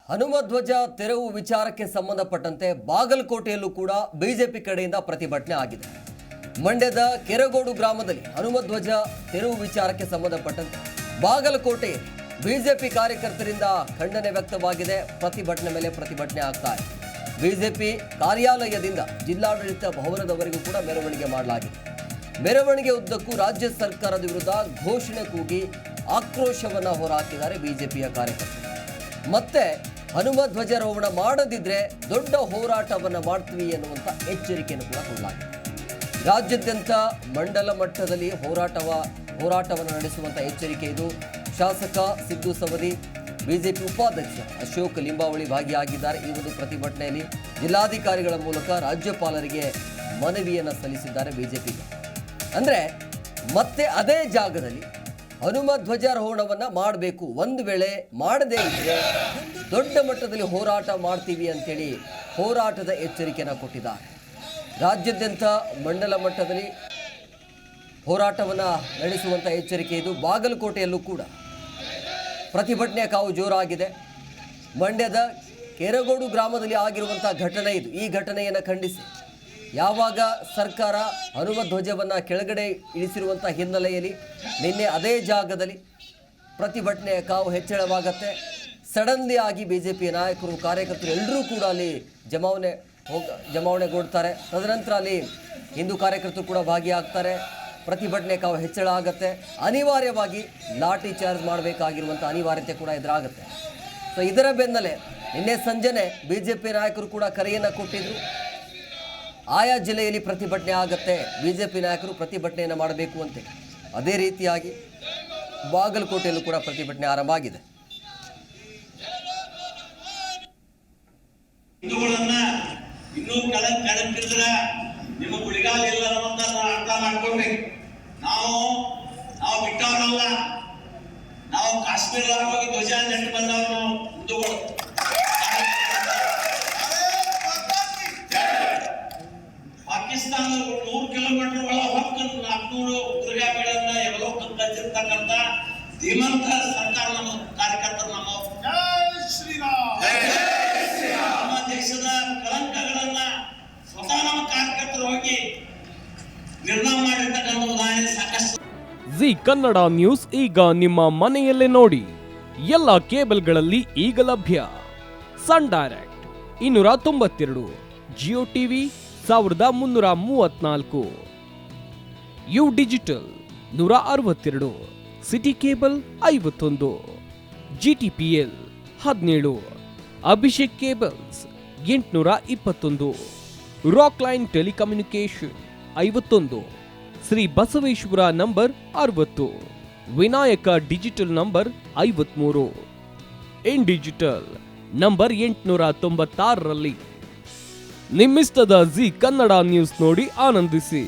ಹನುಮಧ್ವಜ ತೆರವು ವಿಚಾರಕ್ಕೆ ಸಂಬಂಧಪಟ್ಟಂತೆ ಬಾಗಲಕೋಟೆಯಲ್ಲೂ ಕೂಡ ಬಿಜೆಪಿ ಕಡೆಯಿಂದ ಪ್ರತಿಭಟನೆ ಆಗಿದೆ. ಮಂಡ್ಯದ ಕೆರಗೋಡು ಗ್ರಾಮದಲ್ಲಿ ಹನುಮಧ್ವಜ ತೆರವು ವಿಚಾರಕ್ಕೆ ಸಂಬಂಧಪಟ್ಟಂತೆ ಬಾಗಲಕೋಟೆಯಲ್ಲಿ ಬಿಜೆಪಿ ಕಾರ್ಯಕರ್ತರಿಂದ ಖಂಡನೆ ವ್ಯಕ್ತವಾಗಿದೆ. ಪ್ರತಿಭಟನೆ ಮೇಲೆ ಪ್ರತಿಭಟನೆ ಆಗ್ತಾ ಇದೆ. ಬಿಜೆಪಿ ಕಾರ್ಯಾಲಯದಿಂದ ಜಿಲ್ಲಾಡಳಿತ ಭವನದವರೆಗೂ ಕೂಡ ಮೆರವಣಿಗೆ ಮಾಡಲಾಗಿದೆ. ಮೆರವಣಿಗೆ ಉದ್ದಕ್ಕೂ ರಾಜ್ಯ ಸರ್ಕಾರದ ವಿರುದ್ಧ ಘೋಷಣೆ ಕೂಗಿ ಆಕ್ರೋಶವನ್ನು ಹೊರಹಾಕಿದ್ದಾರೆ ಬಿಜೆಪಿಯ ಕಾರ್ಯಕರ್ತರು. ಮತ್ತೆ ಹನುಮಧ್ವಜಾರೋಹಣ ಮಾಡದಿದ್ರೆ ದೊಡ್ಡ ಹೋರಾಟವನ್ನು ಮಾಡ್ತೀವಿ ಎನ್ನುವಂತ ಎಚ್ಚರಿಕೆಯನ್ನು ಕೂಡ ಕೊಡಲಾಗಿದೆ. ರಾಜ್ಯಾದ್ಯಂತ ಮಂಡಲ ಮಟ್ಟದಲ್ಲಿ ಹೋರಾಟವನ್ನು ನಡೆಸುವಂತ ಎಚ್ಚರಿಕೆ ಇದು. ಶಾಸಕ ಸಿದ್ದು ಸವದಿ, ಬಿಜೆಪಿ ಉಪಾಧ್ಯಕ್ಷ ಅಶೋಕ್ ಲಿಂಬಾವಳಿ ಭಾಗಿಯಾಗಿದ್ದಾರೆ. ಈ ಒಂದು ಪ್ರತಿಭಟನೆಯಲ್ಲಿ ಜಿಲ್ಲಾಧಿಕಾರಿಗಳ ಮೂಲಕ ರಾಜ್ಯಪಾಲರಿಗೆ ಮನವಿಯನ್ನು ಸಲ್ಲಿಸಿದ್ದಾರೆ ಬಿಜೆಪಿಗೆ. ಅಂದ್ರೆ ಮತ್ತೆ ಅದೇ ಜಾಗದಲ್ಲಿ ಹನುಮಧ್ವಜಾರೋಹಣವನ್ನು ಮಾಡಬೇಕು. ಒಂದು ವೇಳೆ ಮಾಡದೇ ಇದ್ರೆ ದೊಡ್ಡ ಮಟ್ಟದಲ್ಲಿ ಹೋರಾಟ ಮಾಡ್ತೀವಿ ಅಂತೇಳಿ ಹೋರಾಟದ ಎಚ್ಚರಿಕೆಯನ್ನು ಕೊಟ್ಟಿದ್ದಾರೆ. ರಾಜ್ಯಾದ್ಯಂತ ಮಂಡಲ ಮಟ್ಟದಲ್ಲಿ ಹೋರಾಟವನ್ನು ನಡೆಸುವಂಥ ಎಚ್ಚರಿಕೆ ಇದು. ಬಾಗಲಕೋಟೆಯಲ್ಲೂ ಕೂಡ ಪ್ರತಿಭಟನೆಯ ಕಾವು ಜೋರಾಗಿದೆ. ಮಂಡ್ಯದ ಕೆರಗೋಡು ಗ್ರಾಮದಲ್ಲಿ ಆಗಿರುವಂಥ ಘಟನೆ ಇದು. ಈ ಘಟನೆಯನ್ನು ಖಂಡಿಸಿ ಯಾವಾಗ ಸರ್ಕಾರ ಹನುಮಧ್ವಜವನ್ನು ಕೆಳಗಡೆ ಇಳಿಸಿರುವಂಥ ಹಿನ್ನೆಲೆಯಲ್ಲಿ ನಿನ್ನೆ ಅದೇ ಜಾಗದಲ್ಲಿ ಪ್ರತಿಭಟನೆಯ ಕಾವು ಹೆಚ್ಚಳವಾಗತ್ತೆ. ಸಡನ್ಲಿ ಆಗಿ ಬಿಜೆಪಿಯ ನಾಯಕರು, ಕಾರ್ಯಕರ್ತರು ಎಲ್ಲರೂ ಕೂಡ ಅಲ್ಲಿ ಜಮಾವಣೆಗೊಳ್ತಾರೆ. ತದನಂತರ ಅಲ್ಲಿ ಹಿಂದೂ ಕಾರ್ಯಕರ್ತರು ಕೂಡ ಭಾಗಿಯಾಗ್ತಾರೆ. ಪ್ರತಿಭಟನೆ ಕಾವು ಹೆಚ್ಚಳ ಆಗುತ್ತೆ. ಅನಿವಾರ್ಯವಾಗಿ ಲಾಠಿ ಚಾರ್ಜ್ ಮಾಡಬೇಕಾಗಿರುವಂಥ ಅನಿವಾರ್ಯತೆ ಕೂಡ ಎದುರಾಗುತ್ತೆ. ಸೊ ಇದರ ಬೆನ್ನಲ್ಲೇ ನಿನ್ನೆ ಸಂಜೆನೆ ಬಿಜೆಪಿ ನಾಯಕರು ಕೂಡ ಕರೆಯನ್ನು ಕೊಟ್ಟಿದ್ರು. ಆಯಾ ಜಿಲ್ಲೆಯಲ್ಲಿ ಪ್ರತಿಭಟನೆ ಆಗುತ್ತೆ, ಬಿಜೆಪಿ ನಾಯಕರು ಪ್ರತಿಭಟನೆಯನ್ನು ಮಾಡಬೇಕು ಅಂತ. ಅದೇ ರೀತಿಯಾಗಿ ಬಾಗಲಕೋಟೆಯಲ್ಲೂ ಕೂಡ ಪ್ರತಿಭಟನೆ ಆರಂಭ ಆಗಿದೆ. ಹಿಂದೂಗಳನ್ನ ಇನ್ನೂ ಕೆಳಗಿಳಿದ್ರ ನಿಮ್ಮ ಗುಳಿಗಾಲ ಇಲ್ಲ ಅಂತ ಅರ್ಥ ಮಾಡ್ಕೊಳ್ರಿ. ನಾವು ಬಿಟ್ಟವರಲ್ಲ, ನಾವು ಕಾಶ್ಮೀರ ಹೋಗಿ ಧ್ವಜ ನೆಟ್ಟು ಬಂದವರು ಹಿಂದೂಗಳು. ಪಾಕಿಸ್ತಾನದ 100 ಕಿಲೋಮೀಟರ್ ಒಳ ಹೊತ್ತು 400 ಉಗ್ರಗಾಮಿಗಳನ್ನ ಎವಲೋಕನ್ ಕಚ್ಚಿರ್ತಕ್ಕಂಥ ಧೀಮಂತ ಸರ್ಕಾರ ನಮ್ಮ ಕಾರ್ಯಕರ್ತರು, ನಮ್ಮ ದೇಶದ ಕಳಂಕಗಳನ್ನ ಸ್ವತಃ ನಮ್ಮ ಕಾರ್ಯಕರ್ತರು ಹೋಗಿ ನಿರ್ಣಯ ಮಾಡಿರ್ತಕ್ಕಂಥ ಉದಾಹರಣೆ ಸಾಕಷ್ಟು. ಜಿ ಕನ್ನಡ ನ್ಯೂಸ್ ಈಗ ನಿಮ್ಮ ಮನೆಯಲ್ಲೇ ನೋಡಿ. ಎಲ್ಲ ಕೇಬಲ್ಗಳಲ್ಲಿ ಈಗ ಲಭ್ಯ. Sun Direct 292, Jio TV 1334, U Digital 162, City Cable 51, GTPL 17, Abhishek cables 821, Rockline telecommunication 51, Shri Basaveshwara number 60, Vinayaka digital number 53, In Digital number 896ರಲ್ಲಿ ನಿಮ್ಮಿಸ್ತದ ಜಿ ಕನ್ನಡ ನ್ಯೂಸ್ ನೋಡಿ ಆನಂದಿಸಿ.